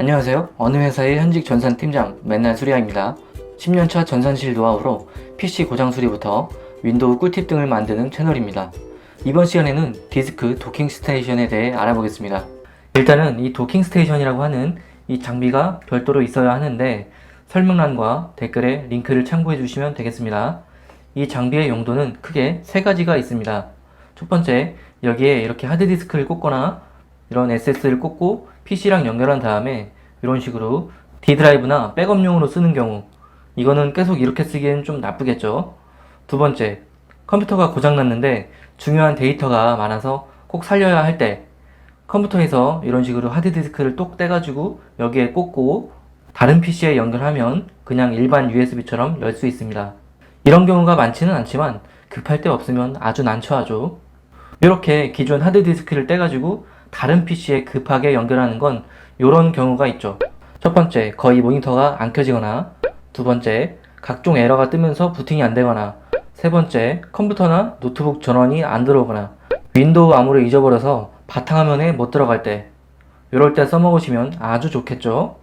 안녕하세요. 어느 회사의 현직 전산팀장 맨날 수리아입니다. 10년차 전산실 노하우로 PC 고장 수리부터 윈도우 꿀팁 등을 만드는 채널입니다. 이번 시간에는 디스크 도킹 스테이션에 대해 알아보겠습니다. 일단은 이 도킹 스테이션이라고 하는 이 장비가 별도로 있어야 하는데 설명란과 댓글에 링크를 참고해 주시면 되겠습니다. 이 장비의 용도는 크게 세 가지가 있습니다. 첫 번째, 여기에 이렇게 하드디스크를 꽂거나 이런 SS를 꽂고 PC랑 연결한 다음에 이런 식으로 D드라이브나 백업용으로 쓰는 경우, 이거는 계속 이렇게 쓰기엔 좀 나쁘겠죠. 두 번째, 컴퓨터가 고장났는데 중요한 데이터가 많아서 꼭 살려야 할 때 컴퓨터에서 이런 식으로 하드디스크를 똑 떼가지고 여기에 꽂고 다른 PC에 연결하면 그냥 일반 USB처럼 열 수 있습니다. 이런 경우가 많지는 않지만 급할 때 없으면 아주 난처하죠. 이렇게 기존 하드디스크를 떼가지고 다른 PC에 급하게 연결하는 건 이런 경우가 있죠. 첫 번째, 거의 모니터가 안 켜지거나, 두 번째, 각종 에러가 뜨면서 부팅이 안 되거나, 세 번째, 컴퓨터나 노트북 전원이 안 들어오거나, 윈도우 암호를 잊어버려서 바탕화면에 못 들어갈 때, 이럴 때 써먹으시면 아주 좋겠죠.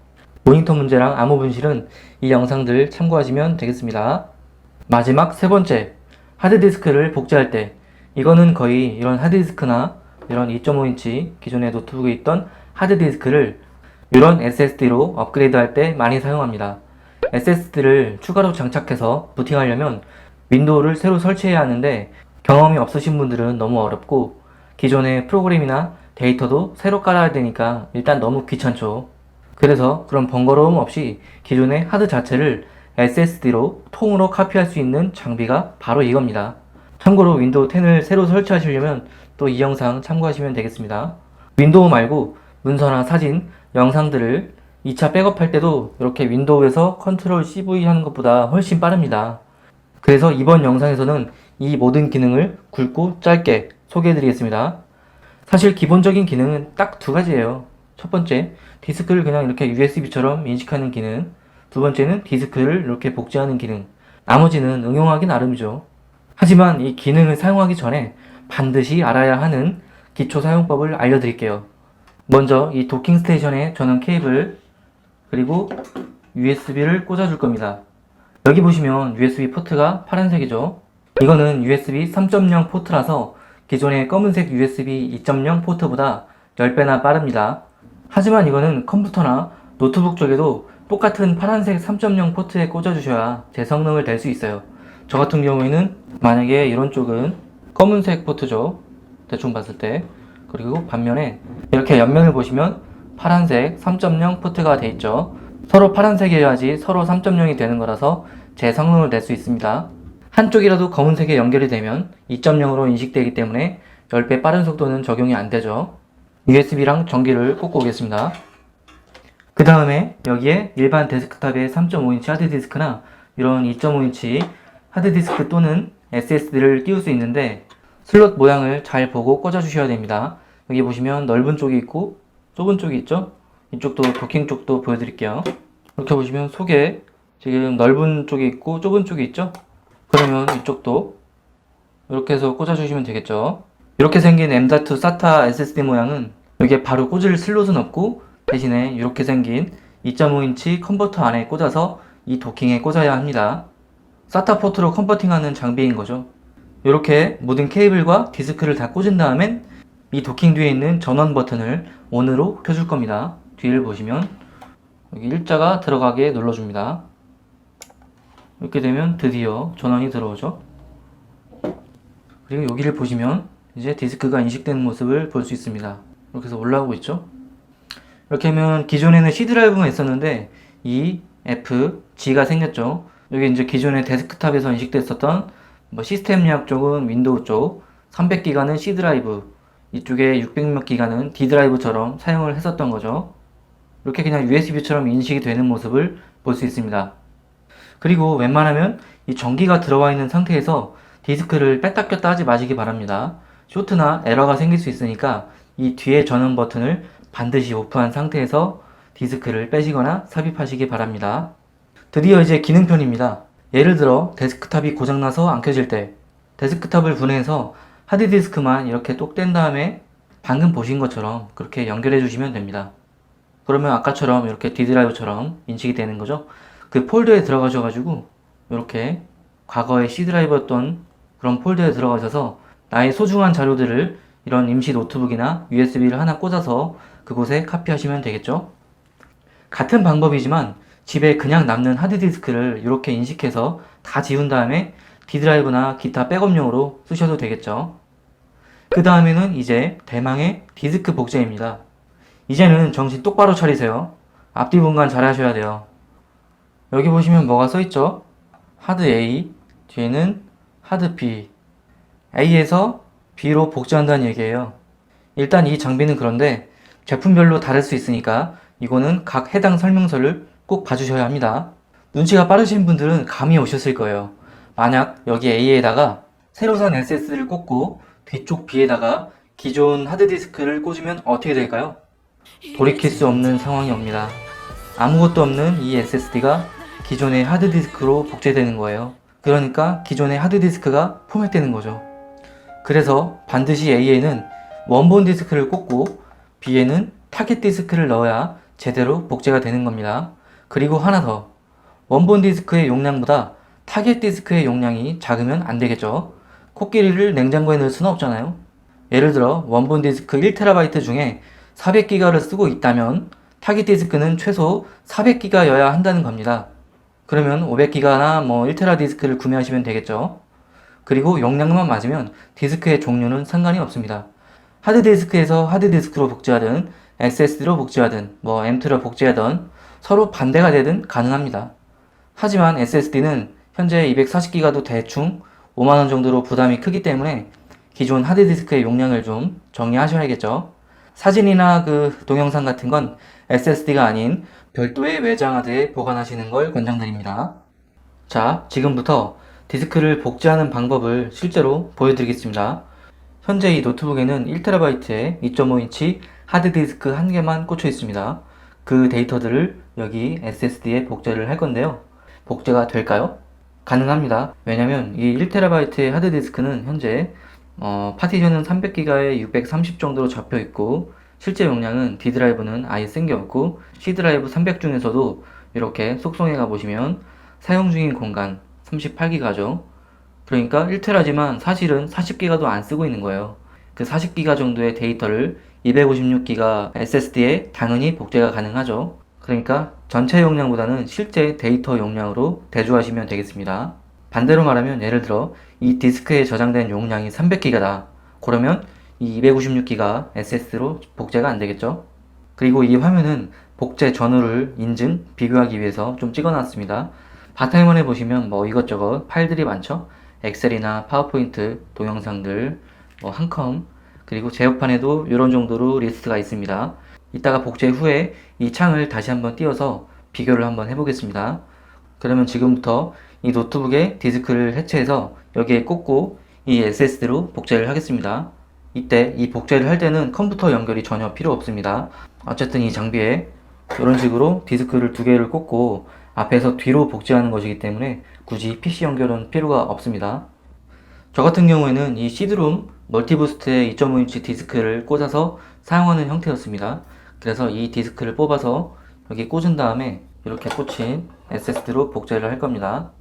모니터 문제랑 암호 분실은 이 영상들 참고하시면 되겠습니다. 마지막 세 번째, 하드디스크를 복제할 때, 이거는 거의 이런 하드디스크나 이런 2.5인치 기존의 노트북에 있던 하드디스크를 이런 SSD로 업그레이드 할 때 많이 사용합니다. SSD를 추가로 장착해서 부팅하려면 윈도우를 새로 설치해야 하는데 경험이 없으신 분들은 너무 어렵고 기존의 프로그램이나 데이터도 새로 깔아야 되니까 일단 너무 귀찮죠. 그래서 그런 번거로움 없이 기존의 하드 자체를 SSD로 통으로 카피할 수 있는 장비가 바로 이겁니다. 참고로 윈도우 10을 새로 설치하시려면 또 이 영상 참고하시면 되겠습니다. 윈도우 말고 문서나 사진, 영상들을 2차 백업할 때도 이렇게 윈도우에서 컨트롤 CV 하는 것보다 훨씬 빠릅니다. 그래서 이번 영상에서는 이 모든 기능을 굵고 짧게 소개해드리겠습니다. 사실 기본적인 기능은 딱 두 가지예요. 첫 번째, 디스크를 그냥 이렇게 USB처럼 인식하는 기능. 두 번째는 디스크를 이렇게 복제하는 기능. 나머지는 응용하기 나름이죠. 하지만 이 기능을 사용하기 전에 반드시 알아야 하는 기초 사용법을 알려드릴게요. 먼저 이 도킹 스테이션에 전원 케이블 그리고 USB를 꽂아줄 겁니다. 여기 보시면 USB 포트가 파란색이죠. 이거는 USB 3.0 포트라서 기존의 검은색 USB 2.0 포트보다 10배나 빠릅니다. 하지만 이거는 컴퓨터나 노트북 쪽에도 똑같은 파란색 3.0 포트에 꽂아주셔야 제 성능을 낼 수 있어요. 저 같은 경우에는 만약에 이런 쪽은 검은색 포트죠. 대충 봤을 때. 그리고 반면에 이렇게 옆면을 보시면 파란색 3.0 포트가 돼 있죠. 서로 파란색이어야지 서로 3.0이 되는 거라서 제 성능을 낼 수 있습니다. 한쪽이라도 검은색에 연결이 되면 2.0으로 인식되기 때문에 10배 빠른 속도는 적용이 안 되죠. USB랑 전기를 꽂고 오겠습니다. 그 다음에 여기에 일반 데스크탑의 3.5인치 하드디스크나 이런 2.5인치 하드디스크 또는 SSD를 띄울 수 있는데 슬롯 모양을 잘 보고 꽂아 주셔야 됩니다. 여기 보시면 넓은 쪽이 있고 좁은 쪽이 있죠. 이쪽도 도킹 쪽도 보여드릴게요. 이렇게 보시면 속에 지금 넓은 쪽이 있고 좁은 쪽이 있죠. 그러면 이쪽도 이렇게 해서 꽂아 주시면 되겠죠. 이렇게 생긴 M.2 SATA SSD 모양은 여기에 바로 꽂을 슬롯은 없고 대신에 이렇게 생긴 2.5인치 컨버터 안에 꽂아서 이 도킹에 꽂아야 합니다. SATA 포트로 컨버팅하는 장비인 거죠. 이렇게 모든 케이블과 디스크를 다 꽂은 다음엔 이 도킹 뒤에 있는 전원 버튼을 ON으로 켜줄 겁니다. 뒤를 보시면 여기 일자가 들어가게 눌러줍니다. 이렇게 되면 드디어 전원이 들어오죠. 그리고 여기를 보시면 이제 디스크가 인식되는 모습을 볼 수 있습니다. 이렇게 해서 올라오고 있죠. 이렇게 하면 기존에는 C 드라이브가 있었는데 E, F, G가 생겼죠. 여기 이제 기존의 데스크탑에서 인식됐었던 시스템 요약 쪽은 윈도우 쪽, 300기가는 C 드라이브, 이쪽에 600몇 기가는 D 드라이브처럼 사용을 했었던 거죠. 이렇게 그냥 USB처럼 인식이 되는 모습을 볼 수 있습니다. 그리고 웬만하면 이 전기가 들어와 있는 상태에서 디스크를 뺐다 꼈다 하지 마시기 바랍니다. 쇼트나 에러가 생길 수 있으니까 이 뒤에 전원 버튼을 반드시 오프한 상태에서 디스크를 빼시거나 삽입하시기 바랍니다. 드디어 이제 기능편입니다. 예를 들어 데스크탑이 고장나서 안 켜질 때 데스크탑을 분해해서 하드디스크만 이렇게 똑 뗀 다음에 방금 보신 것처럼 그렇게 연결해 주시면 됩니다. 그러면 아까처럼 이렇게 D 드라이브처럼 인식이 되는 거죠. 그 폴더에 들어가셔가지고 이렇게 과거의 C 드라이브였던 그런 폴더에 들어가셔서 나의 소중한 자료들을 이런 임시 노트북이나 USB를 하나 꽂아서 그곳에 카피하시면 되겠죠. 같은 방법이지만 집에 그냥 남는 하드디스크를 이렇게 인식해서 다 지운 다음에 D 드라이브나 기타 백업용으로 쓰셔도 되겠죠. 그 다음에는 이제 대망의 디스크 복제입니다. 이제는 정신 똑바로 차리세요. 앞뒤 분간 잘 하셔야 돼요. 여기 보시면 뭐가 써있죠? 하드 A, 뒤에는 하드 B. A에서 B로 복제한다는 얘기예요. 일단 이 장비는 그런데 제품별로 다를 수 있으니까 이거는 각 해당 설명서를 꼭 봐주셔야 합니다. 눈치가 빠르신 분들은 감이 오셨을 거예요. 만약 여기 A에다가 새로 산 SSD를 꽂고 뒤쪽 B에다가 기존 하드디스크를 꽂으면 어떻게 될까요? 돌이킬 수 없는 상황이 옵니다. 아무것도 없는 이 SSD가 기존의 하드디스크로 복제되는 거예요. 그러니까 기존의 하드디스크가 포맷되는 거죠. 그래서 반드시 A에는 원본 디스크를 꽂고 B에는 타겟 디스크를 넣어야 제대로 복제가 되는 겁니다. 그리고 하나 더, 원본 디스크의 용량보다 타겟 디스크의 용량이 작으면 안 되겠죠. 코끼리를 냉장고에 넣을 수는 없잖아요. 예를 들어 원본 디스크 1TB 중에 400기가를 쓰고 있다면 타깃 디스크는 최소 400기가여야 한다는 겁니다. 그러면 500기가나 1테라 디스크를 구매하시면 되겠죠. 그리고 용량만 맞으면 디스크의 종류는 상관이 없습니다. 하드디스크에서 하드디스크로 복제하든 SSD로 복제하든 M2로 복제하든 서로 반대가 되든 가능합니다. 하지만 SSD는 현재 240기가도 대충 5만원 정도로 부담이 크기 때문에 기존 하드디스크의 용량을 좀 정리하셔야겠죠. 사진이나 동영상 같은 건 SSD가 아닌 별도의 외장 하드에 보관하시는 걸 권장드립니다. 자, 지금부터 디스크를 복제하는 방법을 실제로 보여드리겠습니다. 현재 이 노트북에는 1TB에 2.5인치 하드디스크 한 개만 꽂혀 있습니다. 그 데이터들을 여기 SSD에 복제를 할 건데요. 복제가 될까요? 가능합니다. 왜냐면 이 1TB의 하드디스크는 현재 파티션은 300기가에 630 정도로 잡혀 있고 실제 용량은 D 드라이브는 아예 쓴 게 없고 C 드라이브 300 중에서도 이렇게 속성에 가보시면 사용 중인 공간 38기가죠. 그러니까 1테라지만 사실은 40기가도 안 쓰고 있는 거예요. 그 40기가 정도의 데이터를 256기가 SSD에 당연히 복제가 가능하죠. 그러니까 전체 용량보다는 실제 데이터 용량으로 대조하시면 되겠습니다. 반대로 말하면 예를 들어 이 디스크에 저장된 용량이 300기가다. 그러면 이 256기가 SSD로 복제가 안 되겠죠. 그리고 이 화면은 복제 전후를 인증, 비교하기 위해서 좀 찍어놨습니다. 바탕화면에 보시면 이것저것 파일들이 많죠. 엑셀이나 파워포인트, 동영상들, 한컴, 그리고 제어판에도 이런 정도로 리스트가 있습니다. 이따가 복제 후에 이 창을 다시 한번 띄워서 비교를 한번 해보겠습니다. 그러면 지금부터 이 노트북의 디스크를 해체해서 여기에 꽂고 이 SSD로 복제를 하겠습니다. 이때 이 복제를 할 때는 컴퓨터 연결이 전혀 필요 없습니다. 어쨌든 이 장비에 이런 식으로 디스크를 두 개를 꽂고 앞에서 뒤로 복제하는 것이기 때문에 굳이 PC 연결은 필요가 없습니다. 저 같은 경우에는 이 시드룸 멀티부스트의 2.5인치 디스크를 꽂아서 사용하는 형태였습니다. 그래서 이 디스크를 뽑아서 여기 꽂은 다음에 이렇게 꽂힌 SSD로 복제를 할 겁니다.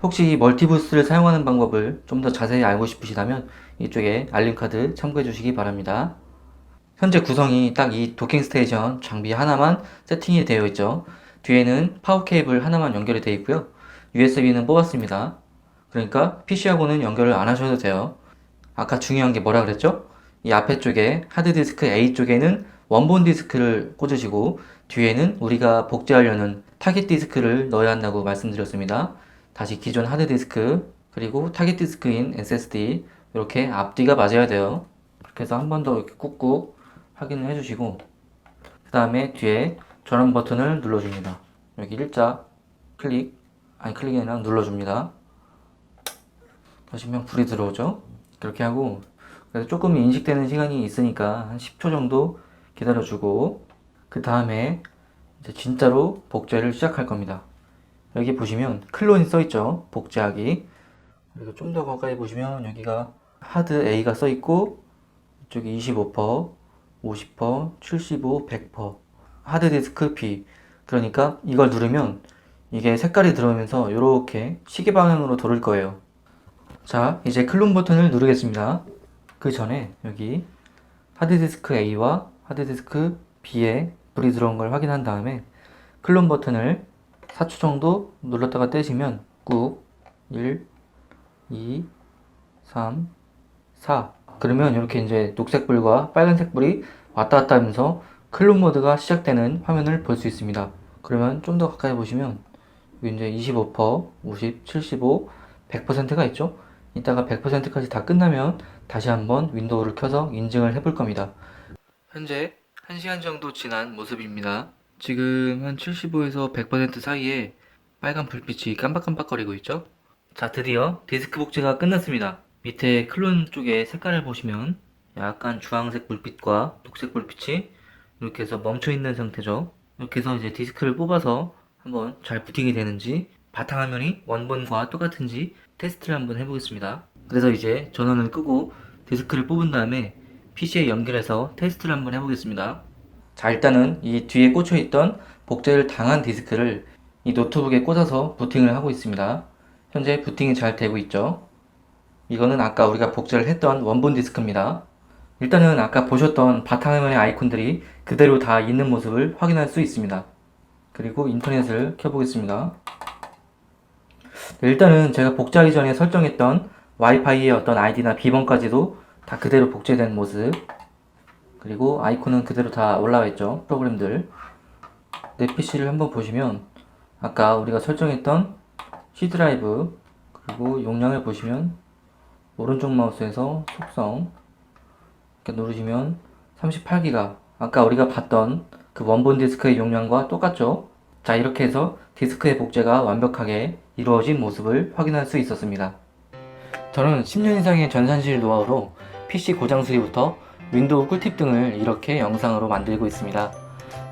혹시 이 멀티부스트를 사용하는 방법을 좀 더 자세히 알고 싶으시다면 이쪽에 알림카드 참고해 주시기 바랍니다. 현재 구성이 딱 이 도킹 스테이션 장비 하나만 세팅이 되어 있죠. 뒤에는 파워 케이블 하나만 연결이 되어 있고요. USB는 뽑았습니다. 그러니까 PC하고는 연결을 안 하셔도 돼요. 아까 중요한 게 뭐라 그랬죠? 이 앞에 쪽에 하드디스크 A 쪽에는 원본 디스크를 꽂으시고 뒤에는 우리가 복제하려는 타깃 디스크를 넣어야 한다고 말씀드렸습니다. 다시 기존 하드디스크 그리고 타깃 디스크인 SSD 이렇게 앞뒤가 맞아야 돼요. 그렇게 해서 한 번 더 이렇게 꾹꾹 확인을 해주시고 그 다음에 뒤에 전원 버튼을 눌러줍니다. 여기 일자 클릭이 아니라 눌러줍니다. 그러시면 불이 들어오죠. 그렇게 하고 그래서 조금 인식되는 시간이 있으니까 한 10초 정도 기다려주고 그 다음에 이제 진짜로 복제를 시작할 겁니다. 여기 보시면 클론이 써있죠. 복제하기. 그리고 좀 더 가까이 보시면 여기가 하드 A가 써있고 이쪽이 25%, 50%, 75, 100%. 하드디스크 B. 그러니까 이걸 누르면 이게 색깔이 들어오면서 이렇게 시계 방향으로 돌을 거예요. 자, 이제 클론 버튼을 누르겠습니다. 그 전에 여기 하드디스크 A와 하드디스크 B에 불이 들어온 걸 확인한 다음에 클론 버튼을 4초 정도 눌렀다가 떼시면 꾹 1, 2, 3, 4. 그러면 이렇게 이제 녹색 불과 빨간색 불이 왔다 갔다 하면서 클론 모드가 시작되는 화면을 볼 수 있습니다. 그러면 좀 더 가까이 보시면 여기 이제 25%, 50, 75, 100%가 있죠? 이따가 100%까지 다 끝나면 다시 한번 윈도우를 켜서 인증을 해볼 겁니다. 현재 1시간 정도 지난 모습입니다. 지금 한 75에서 100% 사이에 빨간 불빛이 깜빡깜빡거리고 있죠? 자, 드디어 디스크 복제가 끝났습니다. 밑에 클론 쪽에 색깔을 보시면 약간 주황색 불빛과 녹색 불빛이 이렇게 해서 멈춰있는 상태죠. 이렇게 해서 이제 디스크를 뽑아서 한번 잘 부팅이 되는지 바탕화면이 원본과 똑같은지 테스트를 한번 해보겠습니다. 그래서 이제 전원을 끄고 디스크를 뽑은 다음에 PC에 연결해서 테스트를 한번 해보겠습니다. 자, 일단은 이 뒤에 꽂혀있던 복제를 당한 디스크를 이 노트북에 꽂아서 부팅을 하고 있습니다. 현재 부팅이 잘 되고 있죠. 이거는 아까 우리가 복제를 했던 원본 디스크입니다. 일단은 아까 보셨던 바탕화면의 아이콘들이 그대로 다 있는 모습을 확인할 수 있습니다. 그리고 인터넷을 켜보겠습니다. 네, 일단은 제가 복제하기 전에 설정했던 와이파이의 어떤 아이디나 비번까지도 다 그대로 복제된 모습, 그리고 아이콘은 그대로 다 올라와 있죠. 프로그램들. 내 PC를 한번 보시면 아까 우리가 설정했던 C 드라이브 그리고 용량을 보시면 오른쪽 마우스에서 속성 이렇게 누르시면 38기가, 아까 우리가 봤던 그 원본 디스크의 용량과 똑같죠. 자, 이렇게 해서 디스크의 복제가 완벽하게 이루어진 모습을 확인할 수 있었습니다. 저는 10년 이상의 전산실 노하우로 PC 고장 수리부터 윈도우 꿀팁 등을 이렇게 영상으로 만들고 있습니다.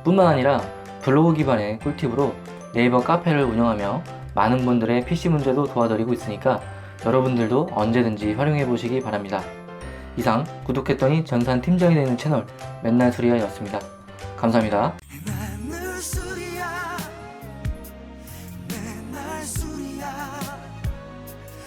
뿐만 아니라 블로그 기반의 꿀팁으로 네이버 카페를 운영하며 많은 분들의 PC 문제도 도와드리고 있으니까 여러분들도 언제든지 활용해 보시기 바랍니다. 이상 구독했더니 전산 팀장이 되는 채널 맨날 수리아였습니다. 감사합니다.